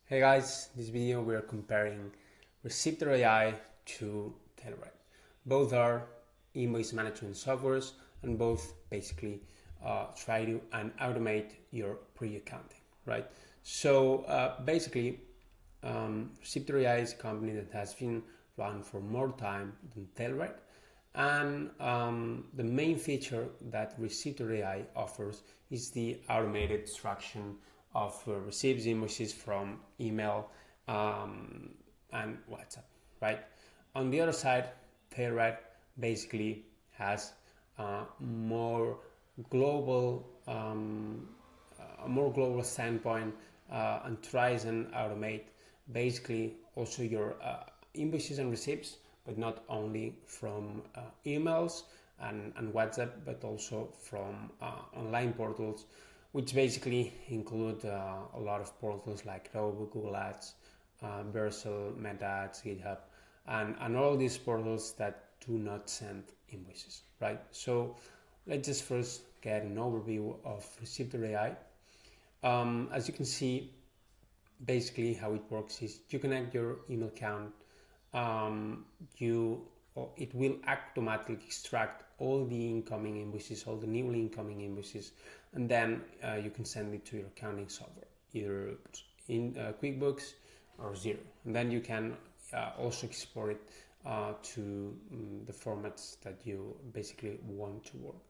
Hey guys, this video we are comparing Receiptor AI to Tailor. Both are invoice management softwares and both basically try to automate your pre-accounting, right? So basically, Receiptor AI is a company that has been run for more time than Tailor, and the main feature that Receiptor AI offers is the automated extraction of receipts invoices from email and WhatsApp, right? On the other side, Tailride basically has more global, a more global standpoint and tries and automate basically also your invoices and receipts, but not only from emails and WhatsApp, but also from online portals, which basically include a lot of portals like Adobe, Google Ads, Versal, Meta Ads, GitHub, and all these portals that do not send invoices, right? So let's just first get an overview of Receiptor AI. As you can see, basically how it works is you connect your email account, it will automatically extract all the incoming invoices, all the newly incoming invoices, and then you can send it to your accounting software, either in QuickBooks or Xero. And then you can also export it to the formats that you basically want to work.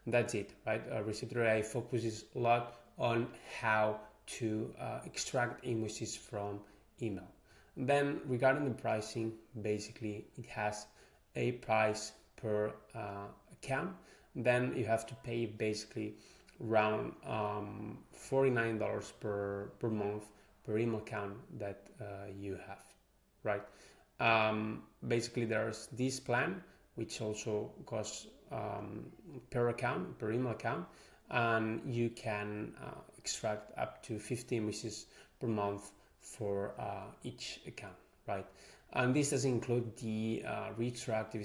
And that's it, right? Receiptor AI focuses a lot on how to extract invoices from email. And then regarding the pricing, basically it has a price per account. Then you have to pay basically around $49 per month per email account that you have, right? Basically there's this plan which also costs per account, per email account, and you can extract up to 50 invoices per month for each account, right? And this does include the retroactive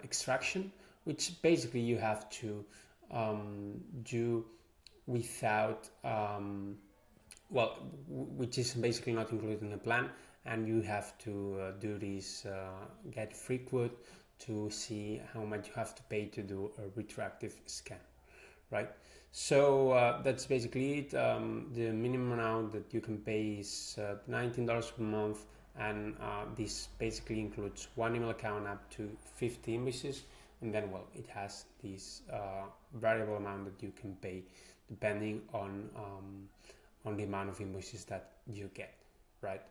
extraction, which basically you have to do without, which is basically not included in the plan, and you have to do this get free quote to see how much you have to pay to do a retroactive scan, right? So that's basically it. The minimum amount that you can pay is $19 per month, and this basically includes one email account up to 50 invoices, and then it has this variable amount that you can pay depending on the amount of invoices that you get, right?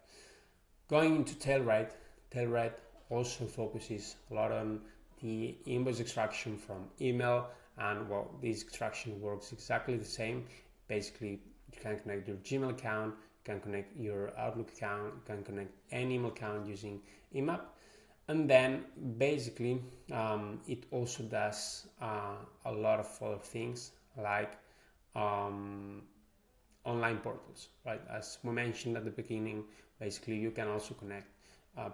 Going into Tailride also focuses a lot on the invoice extraction from email, and this extraction works exactly the same. Basically, you can connect your Gmail account, you can connect your Outlook account, you can connect any email account using IMAP, and then basically it also does a lot of other things like online portals, right? As we mentioned at the beginning, basically you can also connect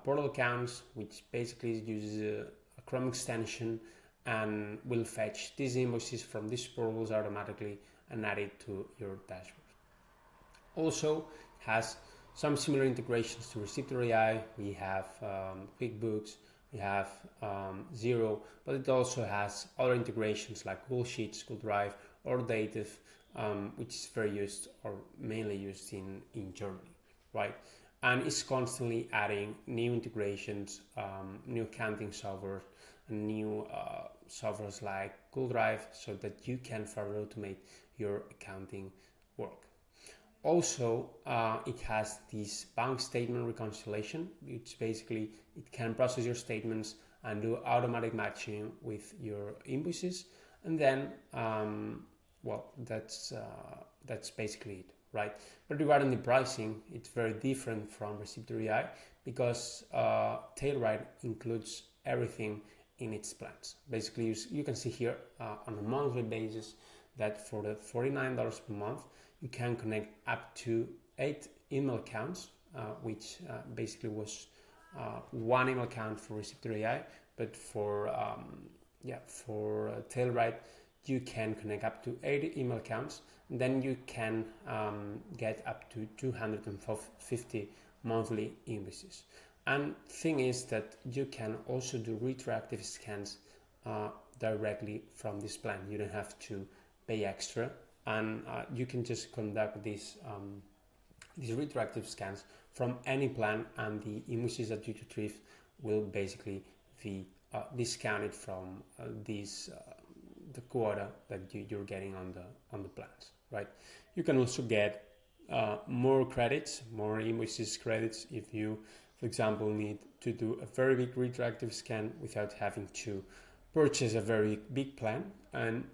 portal accounts, which basically uses a Chrome extension and will fetch these invoices from these portals automatically and add it to your dashboard. Also has some similar integrations to Receiptor AI. We have QuickBooks, we have Xero, but it also has other integrations like Google Sheets, Google Drive, or Dative, which is very used or mainly used in Germany, right? And it's constantly adding new integrations, new accounting software, and new softwares like Google Drive, so that you can further automate your accounting work. Also, it has this bank statement reconciliation, which basically it can process your statements and do automatic matching with your invoices. And then, that's basically it, right? But regarding the pricing, it's very different from Receiptor AI because Tailride includes everything in its plans. Basically, you can see here on a monthly basis that for the $49 per month, you can connect up to 8 email accounts, which basically was one email account for Receiptor AI, but for Tailride, you can connect up to 8 email accounts, then you can get up to 250 monthly invoices. And thing is that you can also do retroactive scans directly from this plan. You don't have to pay extra, and you can just conduct these retroactive scans from any plan, and the invoices that you retrieve will basically be discounted from the quota that you're getting on the plans, right? You can also get more credits, more invoices credits, if you, for example, need to do a very big retroactive scan without having to purchase a very big plan. And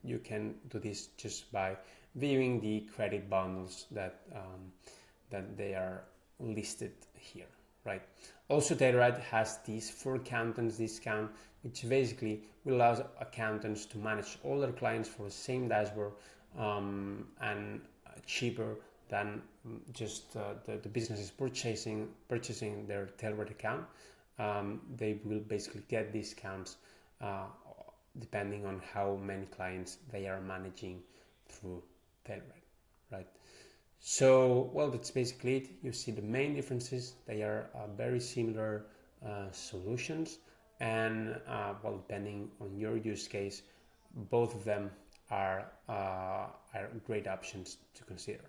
you can do this just by viewing the credit bundles that they are listed here, right? Also, Tailor has this for accountants discount, which basically will allow accountants to manage all their clients for the same dashboard and cheaper than just the businesses purchasing their Tailor account. They will basically get discounts depending on how many clients they are managing through Tailor, right? So, well, that's basically it. You see the main differences. They are very similar solutions, and well, depending on your use case, both of them are great options to consider.